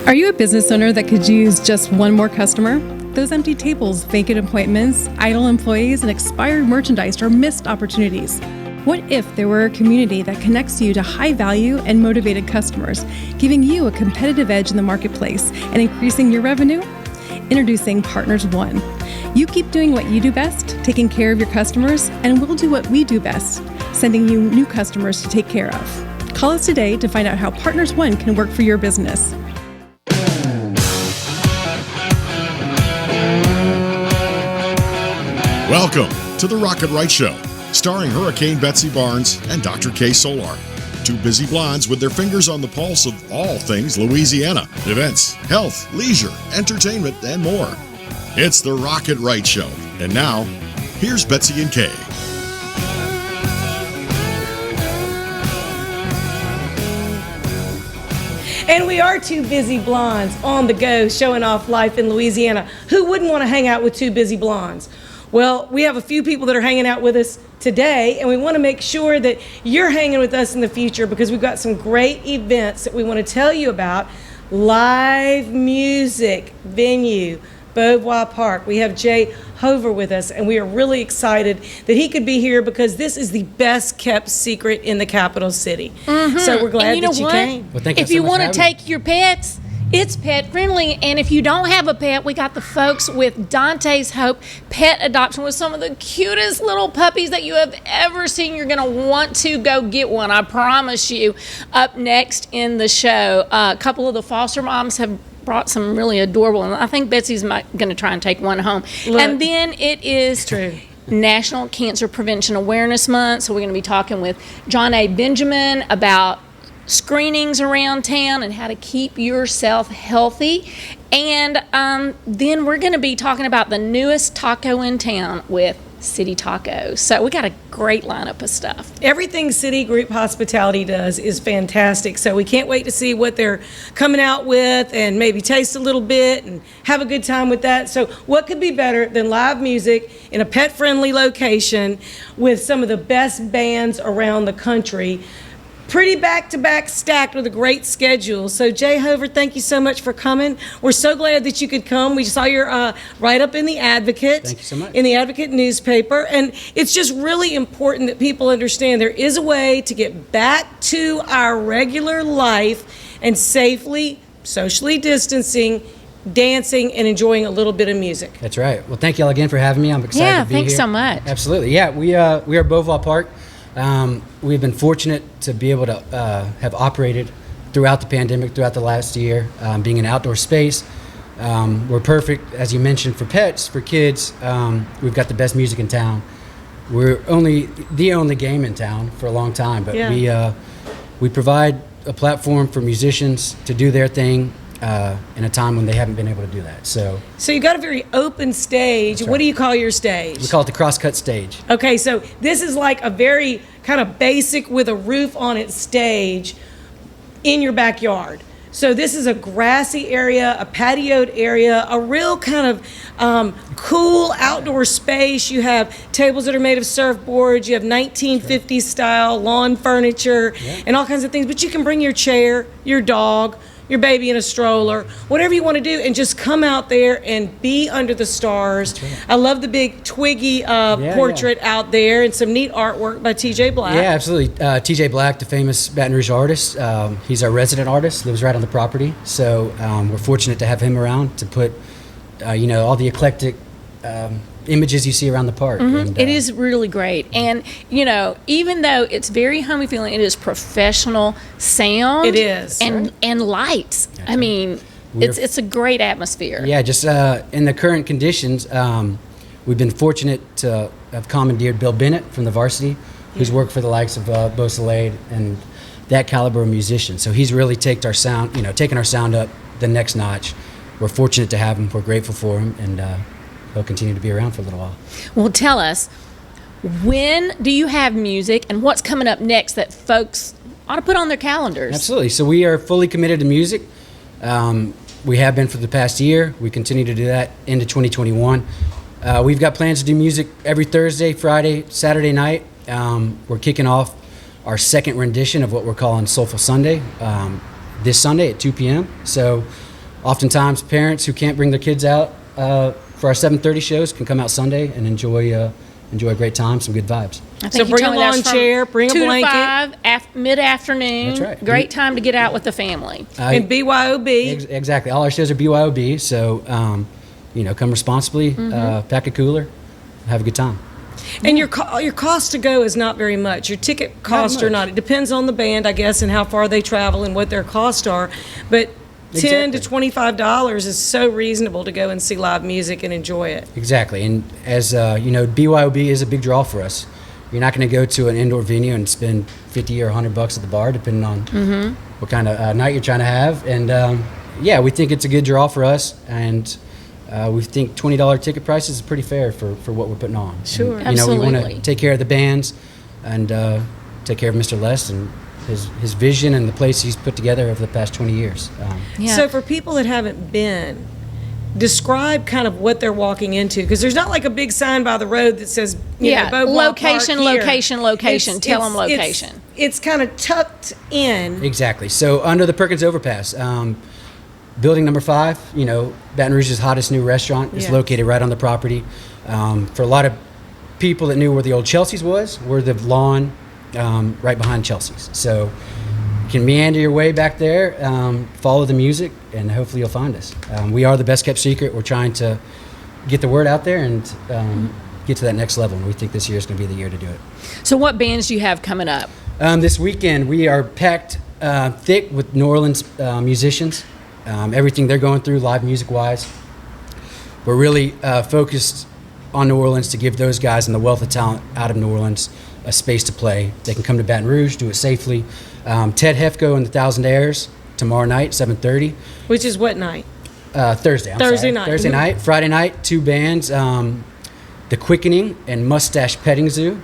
Are you a business owner that could use just one more customer? Those empty tables, vacant appointments, idle employees, and expired merchandise are missed opportunities. What if there were a community that connects you to high-value and motivated customers, giving you a competitive edge in the marketplace and increasing your revenue? Introducing Partners One. You keep doing what you do best, taking care of your customers, and we'll do what we do best, sending you new customers to take care of. Call us today to find out how Partners One can work for your business. Welcome to the Rocket Right Show, starring Hurricane Betsy Barnes and Dr. K. Solar. Two busy blondes with their fingers on the pulse of all things Louisiana. Events, health, leisure, entertainment, and more. It's the Rocket Right Show. And now, here's Betsy and Kay. And we are two busy blondes on the go, showing off life in Louisiana. Who wouldn't want to hang out with two busy blondes? Well, we have a few people that are hanging out with us today, and we want to make sure that you're hanging with us in the future because we've got some great events that we want to tell you about. Live music venue, Beauvoir Park. We have Jay Hover with us, and we are really excited that he could be here because this is the best kept secret in the capital city. So we're glad that you came. Well, thank If so you much want for to having me. take your pets, it's pet friendly. And if you don't have a pet, we got the folks with Dante's Hope Pet Adoption with some of the cutest little puppies that you have ever seen. You're going to want to go get one, I promise you. Up next in the show, a couple of the foster moms have brought some really adorable, and I think Betsy's going to try and take one home. Look, and then it is true. National Cancer Prevention Awareness Month, so we're going to be talking with John A. Benjamin about screenings around town and how to keep yourself healthy. And then we're going to be talking about the newest taco in town with City Tacos. So we got a great lineup of stuff. Everything City Group Hospitality does is fantastic, so we can't wait to see what they're coming out with and maybe taste a little bit and have a good time with that. So what could be better than live music in a pet-friendly location with some of the best bands around the country? Pretty back-to-back stacked with a great schedule. So Jay Hover, thank you so much for coming. We're so glad that you could come. We saw your write-up in The Advocate. Thank you so much. In The Advocate newspaper. And it's just really important that people understand there is a way to get back to our regular life and safely, socially distancing, dancing, and enjoying a little bit of music. That's right. Well, thank you all again for having me. I'm excited Yeah, to be thanks here. so much. Absolutely. Yeah, we are Beauvoir Park. We've been fortunate to be able to have operated throughout the pandemic, throughout the last year, being an outdoor space. We're perfect, as you mentioned, for pets, for kids. We've got the best music in town. We're the only game in town for a long time, but we provide a platform for musicians to do their thing in a time when they haven't been able to do that. So you've got a very open stage. That's What right. do you call your stage? we call it the crosscut stage. Okay, so this is like a very kind of basic with a roof on its stage in your backyard. So this is a grassy area, a patioed area, a real kind of cool outdoor space. You have tables that are made of surfboards. You have 1950s style lawn furniture and all kinds of things. But you can bring your chair, your dog, your baby in a stroller, whatever you want to do, and just come out there and be under the stars. Right. I love the big Twiggy portrait out there and some neat artwork by TJ Black. Yeah, absolutely. TJ Black, the famous Baton Rouge artist, he's our resident artist, lives right on the property. So we're fortunate to have him around to put, all the eclectic images you see around the park. And, It is really great. And, even though it's very homey feeling, it is professional sound. It is. And lights. I mean, it's a great atmosphere. Yeah, just in the current conditions, we've been fortunate to have commandeered Bill Bennett from the Varsity, who's worked for the likes of Bo Salade and that caliber of musician. So he's really taken our sound up the next notch. We're fortunate to have him. We're grateful for him, and he'll continue to be around for a little while. Well, tell us, when do you have music and what's coming up next that folks ought to put on their calendars? Absolutely. So we are fully committed to music. We have been for the past year. We continue to do that into 2021. We've got plans to do music every Thursday, Friday, Saturday night. We're kicking off our second rendition of what we're calling Soulful Sunday this Sunday at 2 p.m. So oftentimes parents who can't bring their kids out for our 7:30 shows can come out Sunday and enjoy a great time, some good vibes. So bring a lawn chair, bring a 2 blanket. to 5, mid-afternoon. That's right. Great time to get out with the family. And BYOB. Exactly. All our shows are BYOB, so come responsibly, pack a cooler, have a good time. And your cost to go is not very much. Your ticket costs are not. It depends on the band, I guess, and how far they travel and what their costs are. But $10 to $25 is so reasonable to go and see live music and enjoy it. Exactly. And as BYOB is a big draw for us. You're not going to go to an indoor venue and spend $50 or $100 at the bar, depending on what kind of night you're trying to have. And we think it's a good draw for us. And we think $20 ticket prices is pretty fair for what we're putting on. Sure. And, Absolutely. we want to take care of the bands and take care of Mr. Les and his vision and the place he's put together over the past 20 years. So for people that haven't been, describe kind of what they're walking into, because there's not like a big sign by the road that says, Beauvoir location, Park here. location. Tell them location. It's kind of tucked in. Exactly. So under the Perkins Overpass, building number 5, Baton Rouge's hottest new restaurant is located right on the property. For a lot of people that knew where the old Chelsea's was, we're the lawn right behind Chelsea's. So you can meander your way back there, follow the music, and hopefully you'll find us. We are the best kept secret. We're trying to get the word out there and get to that next level. And we think this year is going to be the year to do it. So what bands do you have coming up? This weekend, we are packed thick with New Orleans musicians. Everything they're going through, live music-wise. We're really focused on New Orleans to give those guys and the wealth of talent out of New Orleans a space to play. They can come to Baton Rouge, do it safely. Ted Hefko and the Thousand Airs tomorrow night, 7:30. Which is what night? Thursday. Thursday night. Thursday night. Friday night, 2 bands, The Quickening and Mustache Petting Zoo.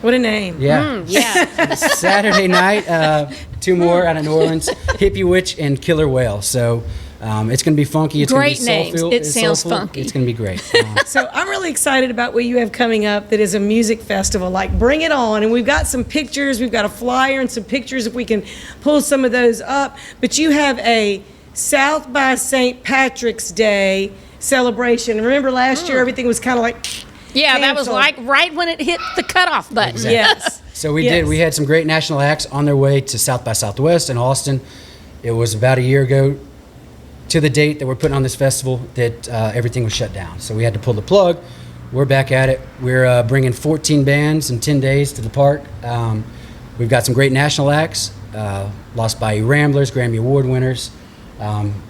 What a name. Yeah. Yeah. Saturday night, 2 more out of New Orleans, Hippie Witch and Killer Whale. So it's going to be funky. It's Great gonna be names. soulful. It sounds soulful. funky. It's going to be great. So I'm really excited about what you have coming up that is a music festival. Like, bring it on. And we've got some pictures. We've got a flyer and some pictures if we can pull some of those up. But you have a South by St. Patrick's Day celebration. Remember last year everything was kind of like Yeah, that was canceled. like right when it hit the cutoff button. Exactly. Yes. So we Yes. did. We had some great national acts on their way to South by Southwest in Austin. It was about a year ago to the date that we're putting on this festival that everything was shut down. So we had to pull the plug. We're back at it. We're bringing 14 bands in 10 days to the park. We've got some great national acts, Lost Bayou Ramblers, Grammy Award winners.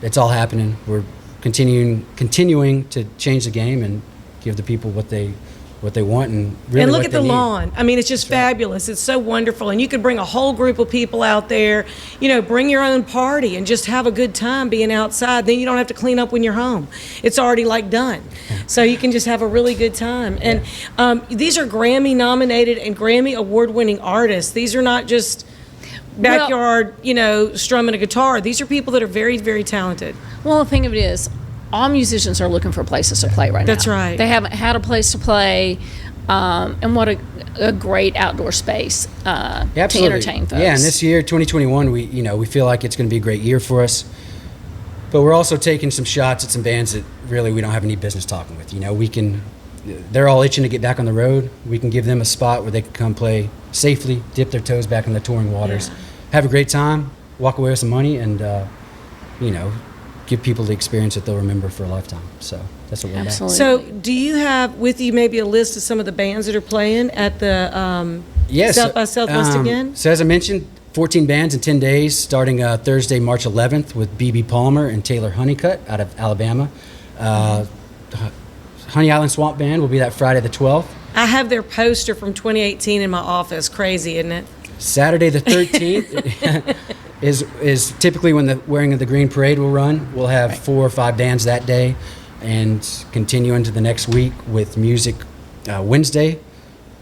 It's all happening. We're continuing to change the game and give the people what they want and really And look what at they the need. lawn. I mean, it's just fabulous. It's so wonderful. And you could bring a whole group of people out there, bring your own party and just have a good time being outside. Then you don't have to clean up when you're home. It's already like done. So you can just have a really good time. And these are Grammy nominated and Grammy award winning artists. These are not just backyard, strumming a guitar. These are people that are very, very talented. Well, the thing of it is, all musicians are looking for places to play right now. That's right. They haven't had a place to play, and what a great outdoor space to entertain folks. Yeah, and this year, 2021, we feel like it's going to be a great year for us. But we're also taking some shots at some bands that really we don't have any business talking with. They're all itching to get back on the road. We can give them a spot where they can come play safely, dip their toes back in the touring waters, have a great time, walk away with some money, and give people the experience that they'll remember for a lifetime. So that's what we're about. Absolutely. So do you have with you maybe a list of some of the bands that are playing at the South by Southwest again? So as I mentioned, 14 bands in 10 days, starting Thursday, March 11th with B.B. Palmer and Taylor Honeycutt out of Alabama. Honey Island Swamp Band will be that Friday the 12th. I have their poster from 2018 in my office. Crazy, isn't it? Saturday the 13th is typically when the Wearing of the Green Parade will run. We'll have 4 or 5 bands that day and continue into the next week with music Wednesday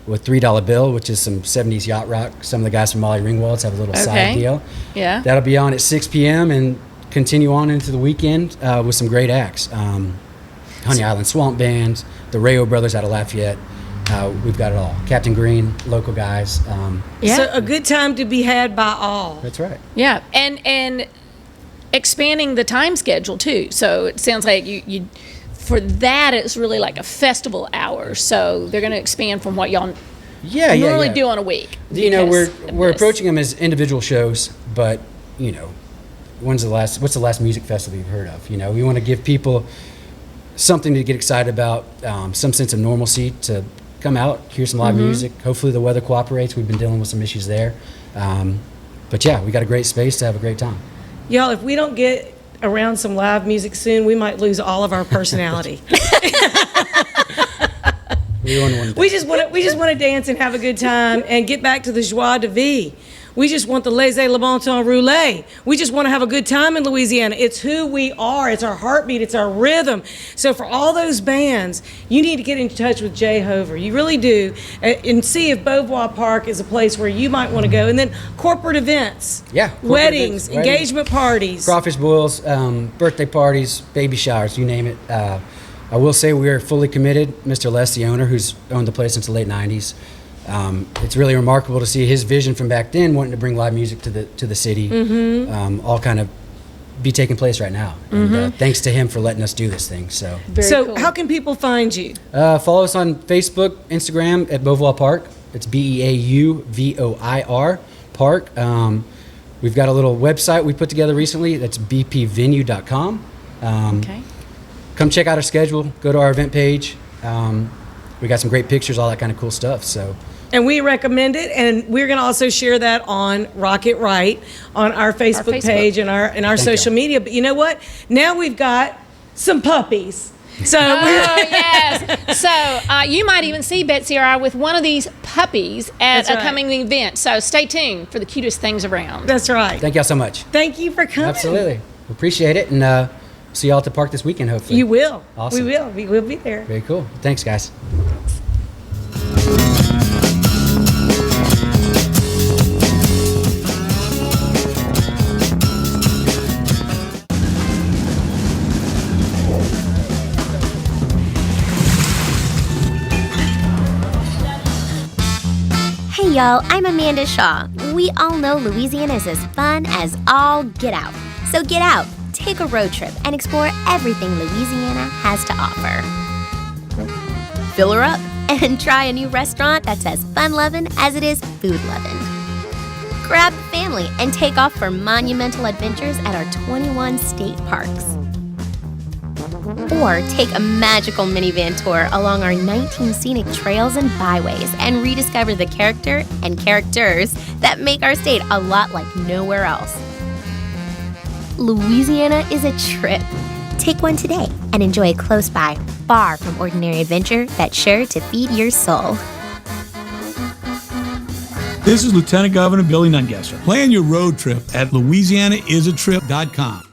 with $3 Bill, which is some 70s yacht rock. Some of the guys from Molly Ringwald's have a little side deal. Yeah. That'll be on at 6 p.m. and continue on into the weekend with some great acts. Honey Island Swamp Band, the Rayo Brothers out of Lafayette. We've got it all. Captain Green, local guys. So a good time to be had by all. That's right. Yeah, and expanding the time schedule too. So it sounds like you for that it's really like a festival hour. So they're going to expand from what y'all normally do on a week. You know, we're approaching them as individual shows, but you know, what's the last music festival you've heard of? You know, we want to give people something to get excited about, some sense of normalcy to come out, hear some live music. Hopefully the weather cooperates. We've been dealing with some issues there. But yeah, we got a great space to have a great time. Y'all, if we don't get around some live music soon, we might lose all of our personality. We just want to dance and have a good time and get back to the joie de vivre. We just want the laissez le bon temps roulé. We just want to have a good time in Louisiana. It's who we are. It's our heartbeat. It's our rhythm. So for all those bands, you need to get in touch with Jay Hover. You really do. And see if Beauvoir Park is a place where you might want to go. And then corporate events. Yeah. Weddings, engagement parties. Crawfish boils, birthday parties, baby showers, you name it. I will say we are fully committed. Mr. Les, the owner, who's owned the place since the late 90s, it's really remarkable to see his vision from back then, wanting to bring live music to the city, all kind of be taking place right now. And thanks to him for letting us do this thing. So cool. How can people find you? Follow us on Facebook, Instagram at Beauvoir Park. It's BEAUVOIR Park. We've got a little website we put together recently. That's bpvenue.com. Okay. Come check out our schedule. Go to our event page. We got some great pictures, all that kind of cool stuff. So. And we recommend it, and we're going to also share that on Rocket Right on our Facebook page and our social media. But you know what? Now we've got some puppies. So yes. So you might even see Betsy or I with one of these puppies at a coming event. So stay tuned for the cutest things around. That's right. Thank y'all so much. Thank you for coming. Absolutely. Appreciate it. And see y'all at the park this weekend, hopefully. You will. Awesome. We will. We will be there. Very cool. Thanks, guys. Hey y'all, I'm Amanda Shaw. We all know Louisiana is as fun as all get out. So get out, take a road trip, and explore everything Louisiana has to offer. Fill her up and try a new restaurant that's as fun-loving as it is food-loving. Grab the family and take off for monumental adventures at our 21 state parks. Or take a magical minivan tour along our 19 scenic trails and byways and rediscover the character and characters that make our state a lot like nowhere else. Louisiana is a trip. Take one today and enjoy a close-by, far from ordinary adventure that's sure to feed your soul. This is Lieutenant Governor Billy Nungesser. Plan your road trip at LouisianaIsATrip.com.